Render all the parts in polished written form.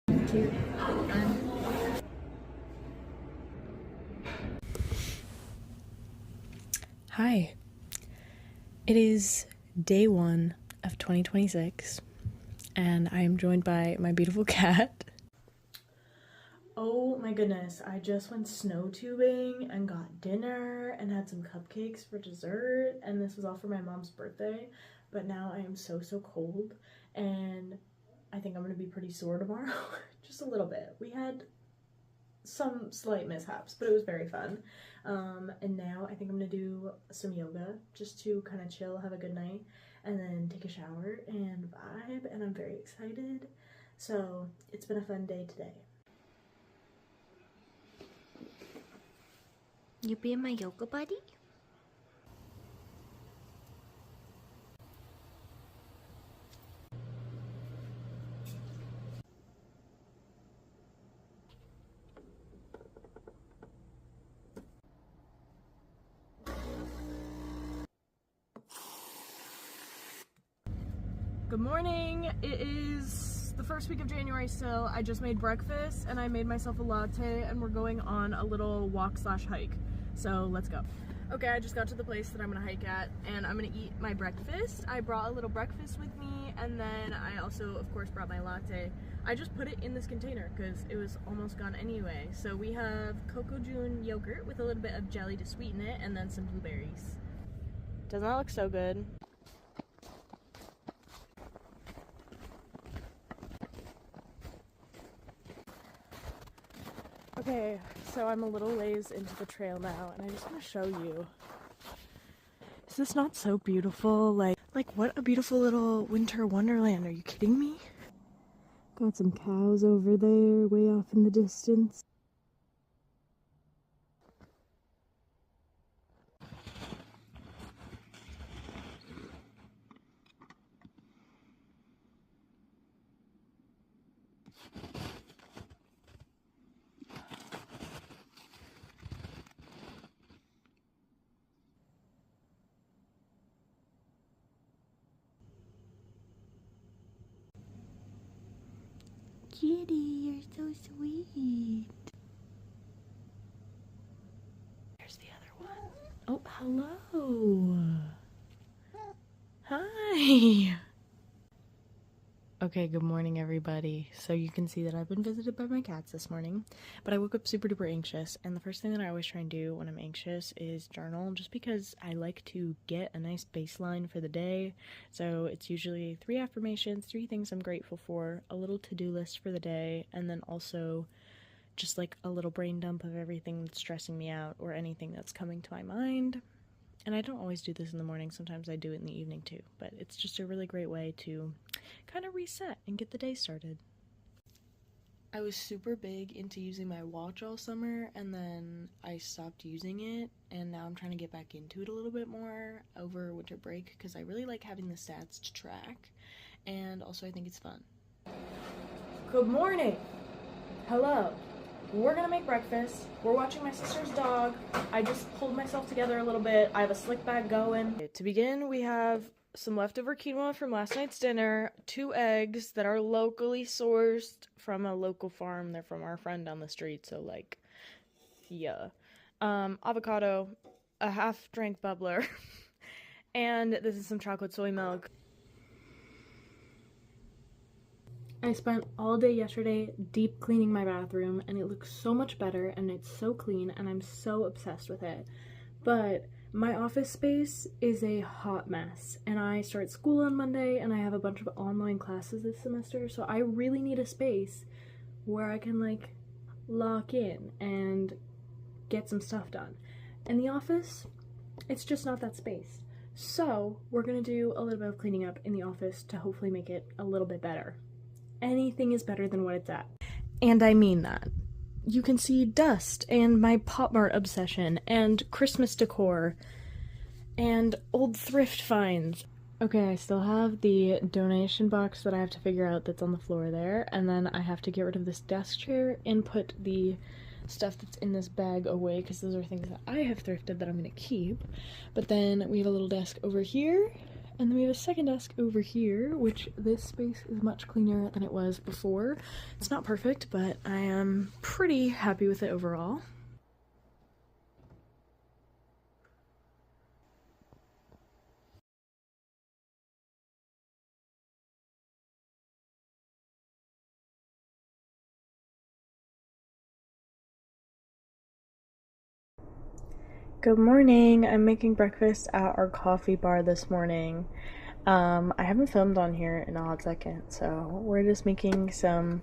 Two, Hi. It is day 1 of 2026, and I am joined by my beautiful cat. Oh my goodness, I just went snow tubing and got dinner and had some cupcakes for dessert, and this was all for my mom's birthday, but now I am so cold, and I think I'm gonna be pretty sore tomorrow. Just a little bit. We had some slight mishaps, but it was very fun. And now I think I'm gonna do some yoga just to kind of chill, have a good night, and then take a shower and vibe, and I'm very excited. So it's been a fun day today. You be my yoga buddy? Good morning. It is the first week of January still. I just made breakfast and I made myself a latte, and we're going on a little walk slash hike. So let's go. Okay, I just got to the place that I'm gonna hike at, and I'm gonna eat my breakfast. I brought a little breakfast with me, and then I also, of course, brought my latte. I just put it in this container because it was almost gone anyway. So we have Coco June yogurt with a little bit of jelly to sweeten it, and then some blueberries. Doesn't that look so good? Okay, so I'm a little ways into the trail now, and I just want to show you. Is this not so beautiful? Like what a beautiful little winter wonderland. Are you kidding me? Got some cows over there, way off in the distance. Kitty, you're so sweet. There's the other one. Oh, hello. Hi. Okay, good morning everybody. So you can see that I've been visited by my cats this morning, but I woke up super duper anxious, and the first thing that I always try and do when I'm anxious is journal, just because I like to get a nice baseline for the day. So it's usually 3 affirmations, 3 things I'm grateful for, a little to-do list for the day, and then also just like a little brain dump of everything that's stressing me out or anything that's coming to my mind. And I don't always do this in the morning, sometimes I do it in the evening too, but it's just a really great way to kind of reset and get the day started. I was super big into using my watch all summer, and then I stopped using it, and now I'm trying to get back into it a little bit more over winter break because I really like having the stats to track, and also I think it's fun. Good morning! Hello! We're gonna make breakfast. We're watching my sister's dog. I just pulled myself together a little bit. I have a slick bag going. Okay, to begin, we have some leftover quinoa from last night's dinner, 2 eggs that are locally sourced from a local farm. They're from our friend down the street, so like, yeah. Avocado, a half drank bubbler, and this is some chocolate soy milk. I spent all day yesterday deep cleaning my bathroom, and it looks so much better, and it's so clean, and I'm so obsessed with it. But my office space is a hot mess, and I start school on Monday, and I have a bunch of online classes this semester, so I really need a space where I can like lock in and get some stuff done. In the office, it's just not that space. So we're gonna do a little bit of cleaning up in the office to hopefully make it a little bit better. Anything is better than what it's at. And I mean that. You can see dust and my Pop Mart obsession and Christmas decor and old thrift finds. Okay, I still have the donation box that I have to figure out that's on the floor there, and then I have to get rid of this desk chair and put the stuff that's in this bag away because those are things that I have thrifted that I'm gonna keep. But then we have a little desk over here, And then we have a second desk over here, which this space is much cleaner than it was before. It's not perfect, but I am pretty happy with it overall. Good morning. I'm making breakfast at our coffee bar this morning. I haven't filmed on here in a hot second, so we're just making some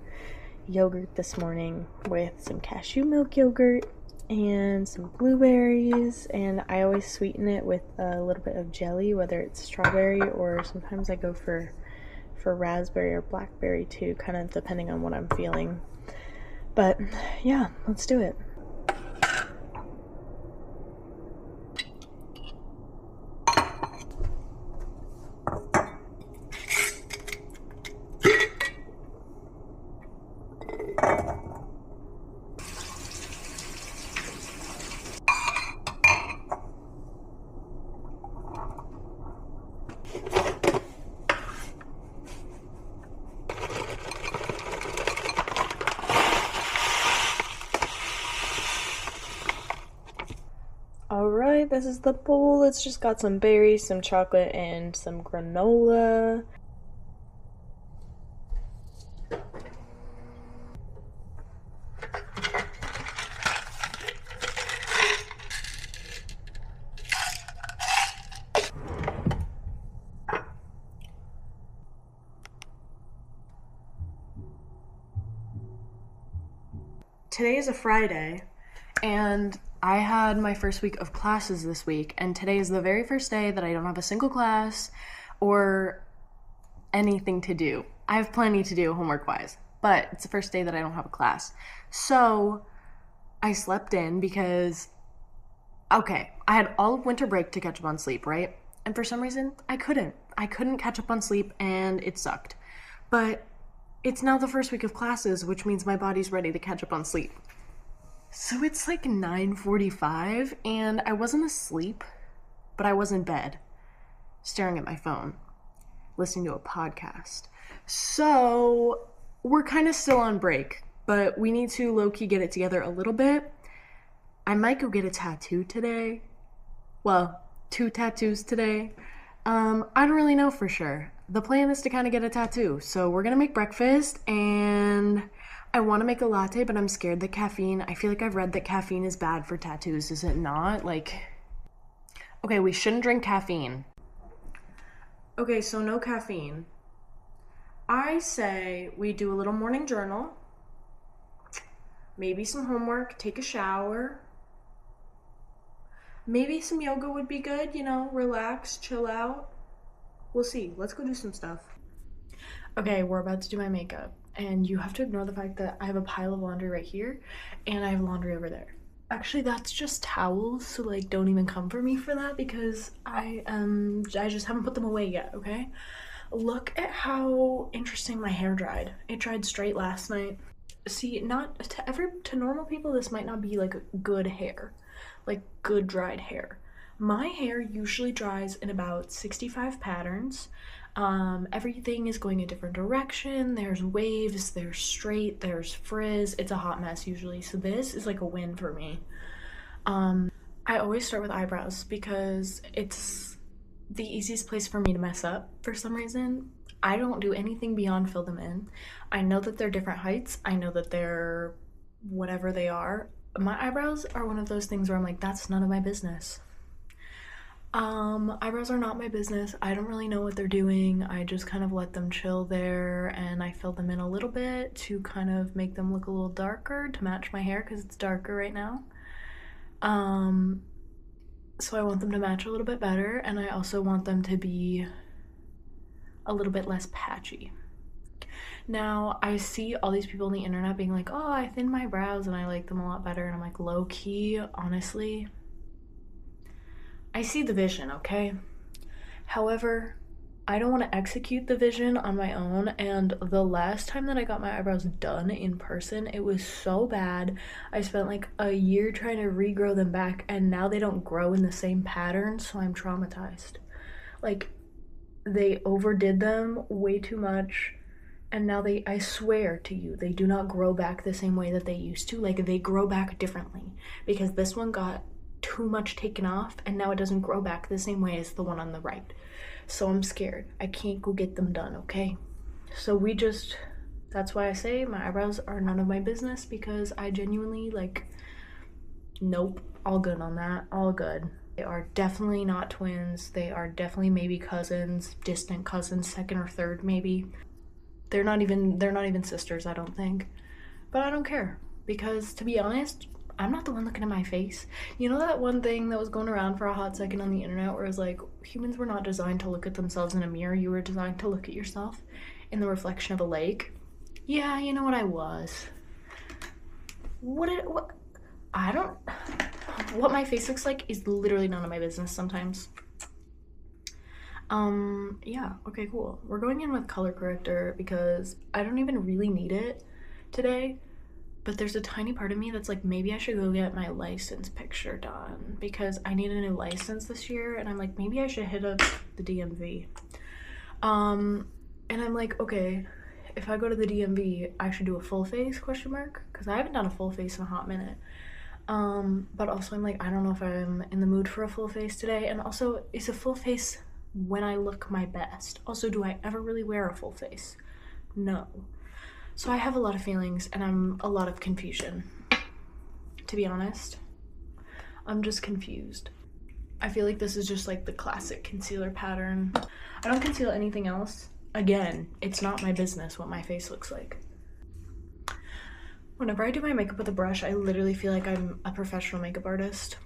yogurt this morning with some cashew milk yogurt and some blueberries, and I always sweeten it with a little bit of jelly, whether it's strawberry or sometimes I go for raspberry or blackberry too, kind of depending on what I'm feeling. But yeah, let's do it. Alright, this is the bowl. It's just got some berries, some chocolate, and some granola. Today is a Friday, and I had my first week of classes this week, and today is the very first day that I don't have a single class or anything to do. I have plenty to do homework-wise, but it's the first day that I don't have a class. So I slept in because, okay, I had all of winter break to catch up on sleep, right? And for some reason, I couldn't. I couldn't catch up on sleep, and it sucked. But it's now the first week of classes, which means my body's ready to catch up on sleep. So it's like 9:45, and I wasn't asleep, but I was in bed, staring at my phone, listening to a podcast. So we're kind of still on break, but we need to low-key get it together a little bit. I might go get a tattoo today. Well, 2 tattoos today. I don't really know for sure. The plan is to kind of get a tattoo. So we're gonna make breakfast, and I want to make a latte, but I'm scared that caffeine, I feel like I've read that caffeine is bad for tattoos. Is it not? Like, okay, we shouldn't drink caffeine. Okay, so no caffeine. I say we do a little morning journal, maybe some homework, take a shower. Maybe some yoga would be good, you know, relax, chill out. We'll see. Let's go do some stuff. Okay, we're about to do my makeup, and you have to ignore the fact that I have a pile of laundry right here, and I have laundry over there. Actually, that's just towels, so like don't even come for me for that because I just haven't put them away yet, okay? Look at how interesting my hair dried. It dried straight last night. See, not to normal people this might not be like good hair, like good dried hair. My hair usually dries in about 65 patterns. Everything is going a different direction. There's waves, there's straight, there's frizz. It's a hot mess usually, so this is like a win for me. I always start with eyebrows because it's the easiest place for me to mess up for some reason. I don't do anything beyond fill them in. I know that they're different heights. I know that they're whatever they are. My eyebrows are one of those things where I'm like, that's none of my business. Eyebrows are not my business. I don't really know what they're doing. I just kind of let them chill there, and I fill them in a little bit to kind of make them look a little darker to match my hair because it's darker right now. So I want them to match a little bit better, and I also want them to be a little bit less patchy. Now, I see all these people on the internet being like, oh, I thinned my brows and I like them a lot better, and I'm like, low-key, honestly, I see the vision, okay? However, I don't want to execute the vision on my own, and the last time that I got my eyebrows done in person, it was so bad. I spent like a year trying to regrow them back, and now they don't grow in the same pattern, so I'm traumatized. Like, they overdid them way too much, and now I swear to you, they do not grow back the same way that they used to. Like, they grow back differently, because this one got too much taken off, and now it doesn't grow back the same way as the one on the right. So I'm scared. I can't go get them done, okay? So that's why I say my eyebrows are none of my business, because I genuinely, like, nope, all good on that, all good. They are definitely not twins. They are definitely maybe cousins, distant cousins, second or third maybe. They're not even sisters, I don't think. But I don't care, because to be honest, I'm not the one looking at my face. You know that one thing that was going around for a hot second on the internet where it was like, humans were not designed to look at themselves in a mirror, you were designed to look at yourself in the reflection of a lake? Yeah, you know what I was. What my face looks like is literally none of my business sometimes. Yeah, okay, cool. We're going in with color corrector because I don't even really need it today, but there's a tiny part of me that's like, maybe I should go get my license picture done because I need a new license this year, and I'm like, maybe I should hit up the DMV. And I'm like, okay, if I go to the DMV, I should do a full face, question mark, because I haven't done a full face in a hot minute. But also I'm like, I don't know if I'm in the mood for a full face today, and also, is a full face when I look my best? Also, do I ever really wear a full face? No. So I have a lot of feelings, and I'm a lot of confusion, to be honest. I'm just confused. I feel like this is just like the classic concealer pattern. I don't conceal anything else. Again, it's not my business what my face looks like. Whenever I do my makeup with a brush, I literally feel like I'm a professional makeup artist,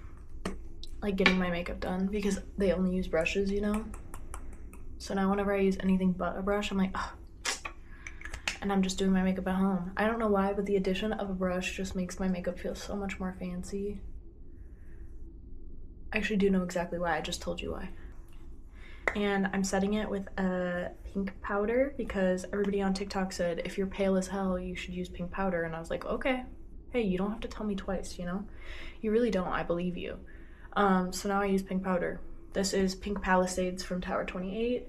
like getting my makeup done, because they only use brushes, you know? So now whenever I use anything but a brush, I'm like, ugh. And I'm just doing my makeup at home. I don't know why, but the addition of a brush just makes my makeup feel so much more fancy. I actually do know exactly why, I just told you why. And I'm setting it with a pink powder because everybody on TikTok said, if you're pale as hell, you should use pink powder. And I was like, okay, hey, you don't have to tell me twice, you know? You really don't, I believe you. So now I use pink powder. This is Pink Palisades from Tower 28.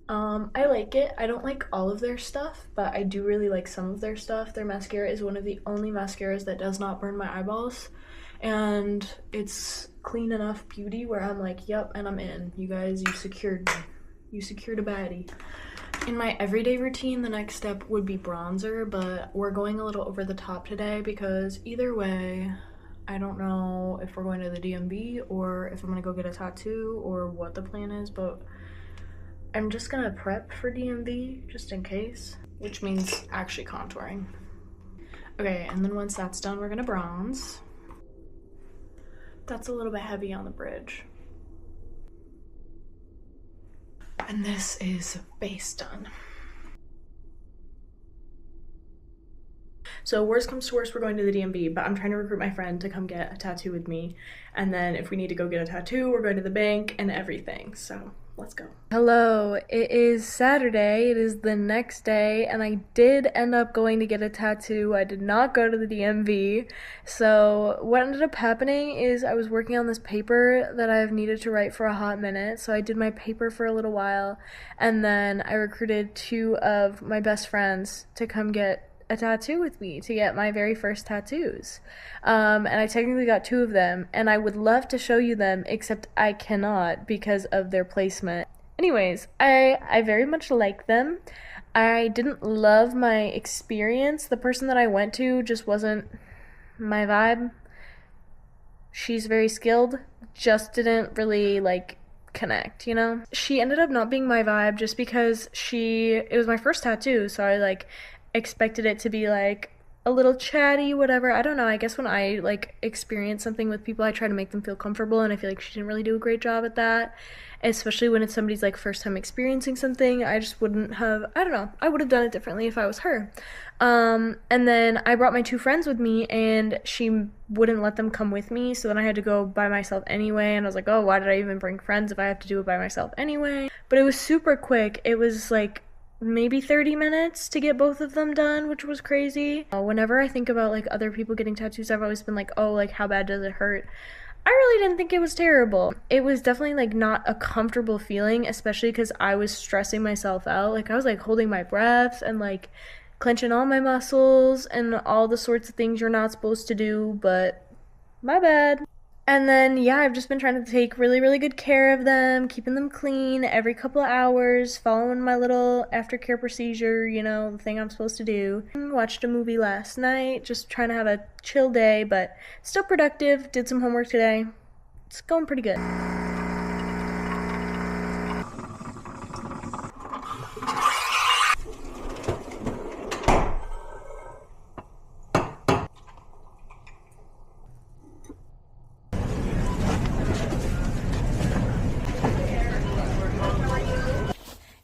I like it. I don't like all of their stuff, but I do really like some of their stuff. Their mascara is one of the only mascaras that does not burn my eyeballs. And it's clean enough beauty where I'm like, yep, and I'm in. You guys, you secured me. You secured a baddie. In my everyday routine, the next step would be bronzer, but we're going a little over the top today because either way, I don't know if we're going to the DMV or if I'm gonna go get a tattoo or what the plan is, but I'm just gonna prep for DMV just in case, which means actually contouring. Okay, and then once that's done, we're gonna bronze. That's a little bit heavy on the bridge. And this is base done. So worst comes to worst, we're going to the DMV, but I'm trying to recruit my friend to come get a tattoo with me. And then if we need to go get a tattoo, we're going to the bank and everything. So let's go. Hello, it is Saturday. It is the next day, and I did end up going to get a tattoo. I did not go to the DMV. So what ended up happening is I was working on this paper that I've needed to write for a hot minute. So I did my paper for a little while, and then I recruited 2 of my best friends to come get a tattoo with me to get my very first tattoos. And I technically got 2 of them, and I would love to show you them, except I cannot because of their placement. Anyways, I very much like them. I didn't love my experience. The person that I went to just wasn't my vibe. She's very skilled, just didn't really like connect, you know? She ended up not being my vibe just because it was my first tattoo, so I like expected it to be like a little chatty, whatever. I don't know. I guess when I like experience something with people, I try to make them feel comfortable, and I feel like she didn't really do a great job at that, especially when it's somebody's like first time experiencing something. I just wouldn't have, I don't know, I would have done it differently if I was her. And then I brought my 2 friends with me, and she wouldn't let them come with me, so then I had to go by myself anyway, and I was like, oh, why did I even bring friends if I have to do it by myself anyway? But it was super quick. It was like maybe 30 minutes to get both of them done, which was crazy. Whenever I think about like other people getting tattoos, I've always been like, oh, like how bad does it hurt? I really didn't think it was terrible. It was definitely like not a comfortable feeling, especially because I was stressing myself out. Like I was like holding my breath and like clenching all my muscles and all the sorts of things you're not supposed to do, but my bad. And then, yeah, I've just been trying to take really, really good care of them, keeping them clean every couple of hours, following my little aftercare procedure, you know, the thing I'm supposed to do. Watched a movie last night, just trying to have a chill day, but still productive. Did some homework today. It's going pretty good.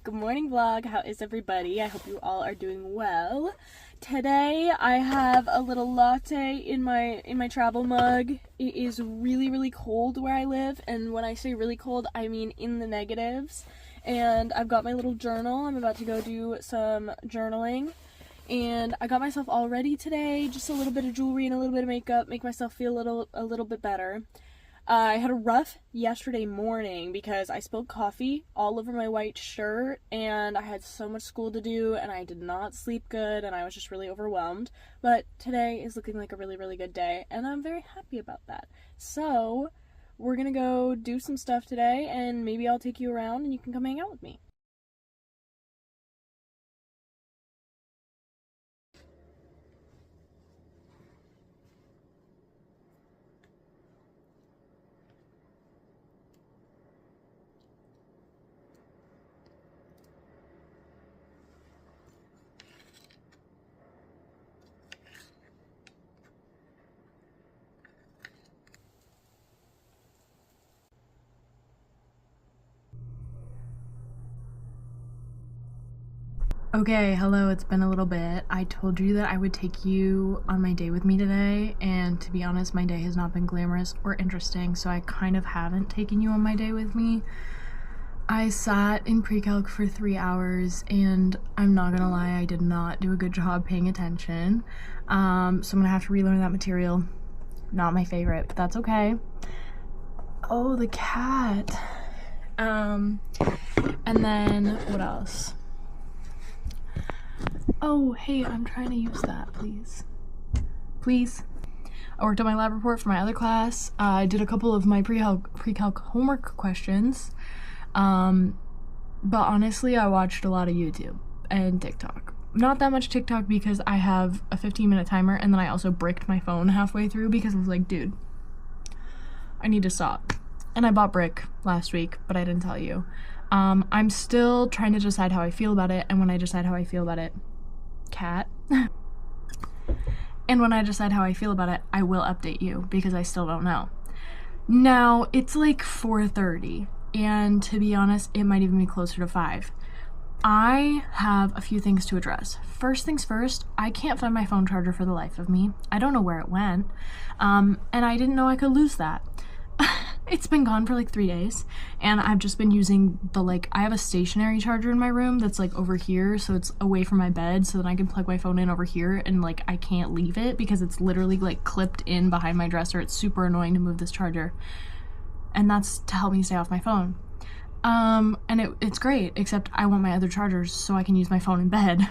Good morning vlog, how is everybody? I hope you all are doing well. Today I have a little latte in my travel mug. It is really, really cold where I live, and when I say really cold, I mean in the negatives. And I've got my little journal. I'm about to go do some journaling. And I got myself all ready today, just a little bit of jewelry and a little bit of makeup, make myself feel a little bit better. I had a rough yesterday morning because I spilled coffee all over my white shirt and I had so much school to do and I did not sleep good and I was just really overwhelmed. But today is looking like a really, really good day and I'm very happy about that. So we're gonna go do some stuff today and maybe I'll take you around and you can come hang out with me. Okay, hello, it's been a little bit. I told you that I would take you on my day with me today, and to be honest, my day has not been glamorous or interesting, so I kind of haven't taken you on my day with me. I sat in pre-calc for 3 hours, and I'm not gonna lie, I did not do a good job paying attention. So I'm gonna have to relearn that material. Not my favorite, but that's okay. Oh, the cat. And then, what else? Oh, hey, I'm trying to use that, please. Please. I worked on my lab report for my other class. I did a couple of my pre-calc homework questions. But honestly, I watched a lot of YouTube and TikTok. Not that much TikTok because I have a 15-minute timer and then I also bricked my phone halfway through because I was like, dude, I need to stop. And I bought Brick last week, but I didn't tell you. I'm still trying to decide how I feel about it, and when I decide how I feel about it, cat. And when I decide how I feel about it, I will update you because I still don't know. Now, it's like 4:30, and to be honest, it might even be closer to 5. I have a few things to address. First things first, I can't find my phone charger for the life of me. I don't know where it went, and I didn't know I could lose that. It's been gone for like 3 days, and I've just been using I have a stationary charger in my room that's like over here, so it's away from my bed, so that I can plug my phone in over here, and like I can't leave it because it's literally like clipped in behind my dresser. It's super annoying to move this charger, and that's to help me stay off my phone. And it's great, except I want my other chargers so I can use my phone in bed.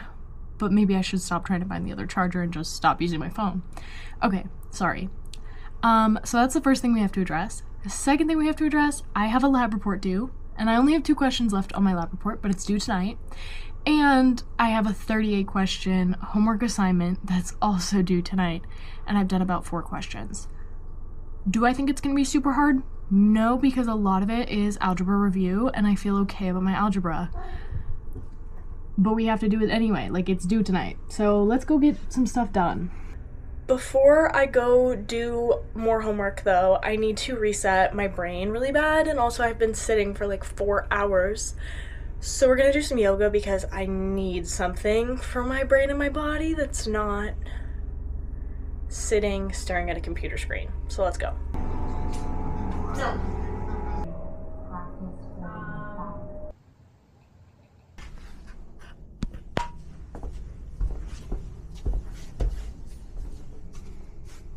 But maybe I should stop trying to find the other charger and just stop using my phone. Okay, sorry. So that's the first thing we have to address. The second thing we have to address, I have a lab report due, and I only have 2 questions left on my lab report, but it's due tonight. And I have a 38 question homework assignment that's also due tonight, and I've done about 4 questions. Do I think it's gonna be super hard? No, because a lot of it is algebra review, and I feel okay about my algebra. But we have to do it anyway, like it's due tonight. So let's go get some stuff done. Before I go do more homework though, I need to reset my brain really bad, and also I've been sitting for like 4 hours. So we're gonna do some yoga because I need something for my brain and my body that's not sitting staring at a computer screen. So let's go.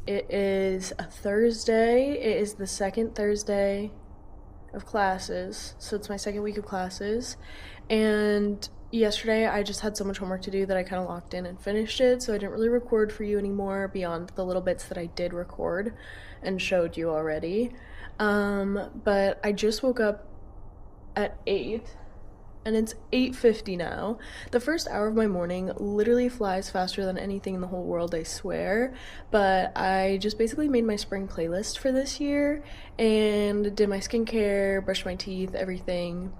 It is a Thursday. It is the second Thursday of classes, so it's my second week of classes. And yesterday I just had so much homework to do that I kind of locked in and finished it, so I didn't really record for you anymore beyond the little bits that I did record and showed you already. But I just woke up at 8 and it's 8:50 now. The first hour of my morning literally flies faster than anything in the whole world, I swear. But I just basically made my spring playlist for this year and did my skincare, brushed my teeth, everything.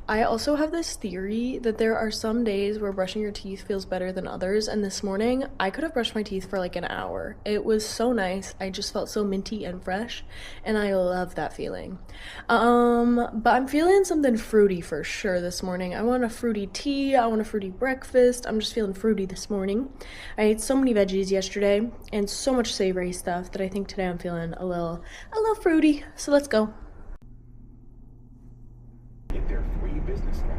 I also have this theory that there are some days where brushing your teeth feels better than others, and this morning I could have brushed my teeth for like an hour. It was so nice. I just felt so minty and fresh, and I love that feeling. But I'm feeling something fruity for sure this morning. I want a fruity tea, I want a fruity breakfast. I'm just feeling fruity this morning. I ate so many veggies yesterday and so much savory stuff that I think today I'm feeling a little fruity. So let's go. Get their free business guide.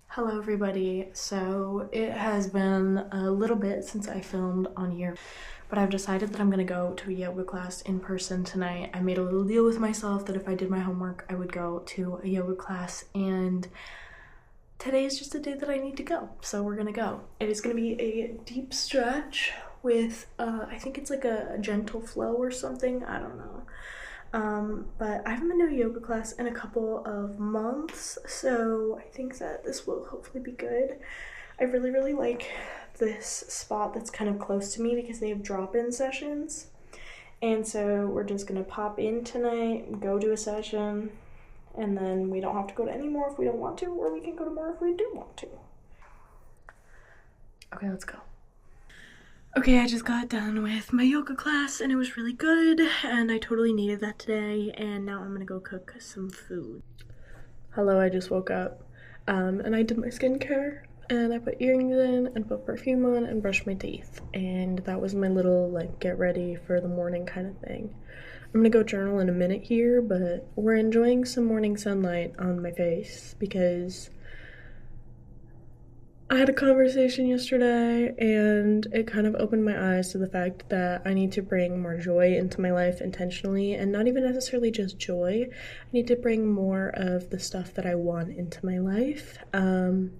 Hello everybody. So it has been a little bit since I filmed on here, but I've decided that I'm gonna go to a yoga class in person tonight. I made a little deal with myself that if I did my homework, I would go to a yoga class, and today is just a day that I need to go, so we're gonna go. It is gonna be a deep stretch with, I think it's like a gentle flow or something, I don't know. But I haven't been to a yoga class in a couple of months, so I think that this will hopefully be good. I really like this spot that's kind of close to me because they have drop-in sessions, and so we're just gonna pop in tonight, go to a session, and then we don't have to go to any more if we don't want to, or we can go to more if we do want to. Okay, let's go. Okay, I just got done with my yoga class and it was really good, and I totally needed that today, and now I'm gonna go cook some food. Hello, I just woke up and I did my skincare and I put earrings in and put perfume on and brushed my teeth, and that was my little like get ready for the morning kind of thing. I'm gonna go journal in a minute here, but we're enjoying some morning sunlight on my face because I had a conversation yesterday and it kind of opened my eyes to the fact that I need to bring more joy into my life intentionally, and not even necessarily just joy. I need to bring more of the stuff that I want into my life. And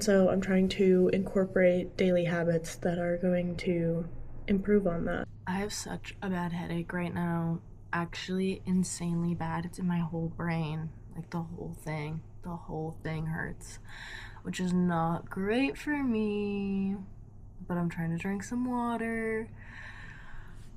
so I'm trying to incorporate daily habits that are going to improve on that. I have such a bad headache right now. Actually, insanely bad. It's in my whole brain. Like the whole thing hurts, which is not great for me, but I'm trying to drink some water,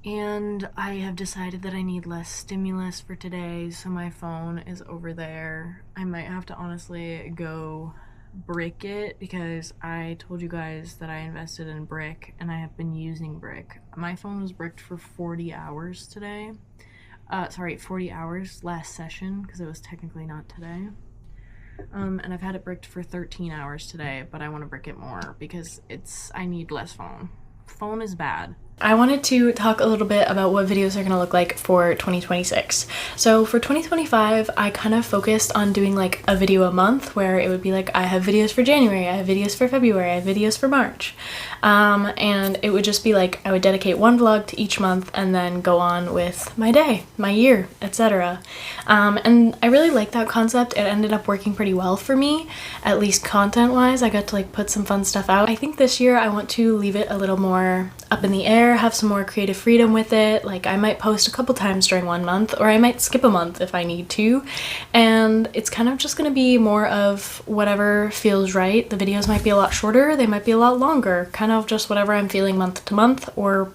and I have decided that I need less stimulus for today, so my phone is over there. I might have to honestly go brick it because I told you guys that I invested in Brick and I have been using Brick. My phone was bricked for 40 hours today. 40 hours last session because it was technically not today. And I've had it bricked for 13 hours today, but I want to brick it more because I need less phone. Phone is bad. I wanted to talk a little bit about what videos are going to look like for 2026. So for 2025, I kind of focused on doing like a video a month, where it would be like I have videos for January, I have videos for February, I have videos for March. And it would just be like I would dedicate one vlog to each month and then go on with my day, my year, etc. And I really like that concept. It ended up working pretty well for me, at least content-wise. I got to like put some fun stuff out. I think this year I want to leave it a little more up in the air, have some more creative freedom with it. Like I might post a couple times during one month, or I might skip a month if I need to, and it's kind of just going to be more of whatever feels right. The videos might be a lot shorter, they might be a lot longer, kind of just whatever I'm feeling month to month, or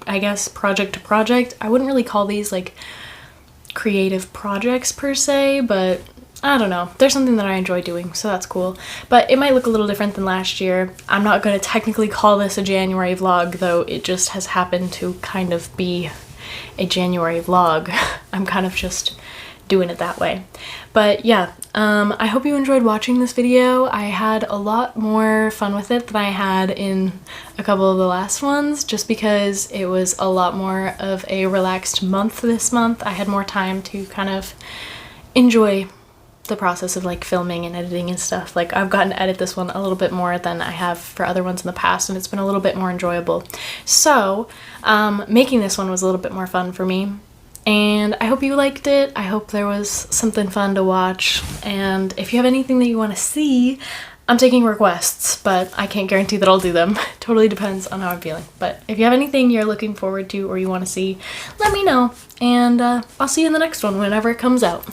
I guess project to project. I wouldn't really call these like creative projects per se, but I don't know. There's something that I enjoy doing, so that's cool. But it might look a little different than last year. I'm not going to technically call this a January vlog, though it just has happened to kind of be a January vlog. I'm kind of just doing it that way. But yeah, I hope you enjoyed watching this video. I had a lot more fun with it than I had in a couple of the last ones, just because it was a lot more of a relaxed month this month. I had more time to kind of enjoy the process of like filming and editing and stuff. Like I've gotten to edit this one a little bit more than I have for other ones in the past, and it's been a little bit more enjoyable. So making this one was a little bit more fun for me. And I hope you liked it. I hope there was something fun to watch. And if you have anything that you want to see, I'm taking requests, but I can't guarantee that I'll do them. Totally depends on how I'm feeling. But if you have anything you're looking forward to or you want to see, let me know. And I'll see you in the next one whenever it comes out.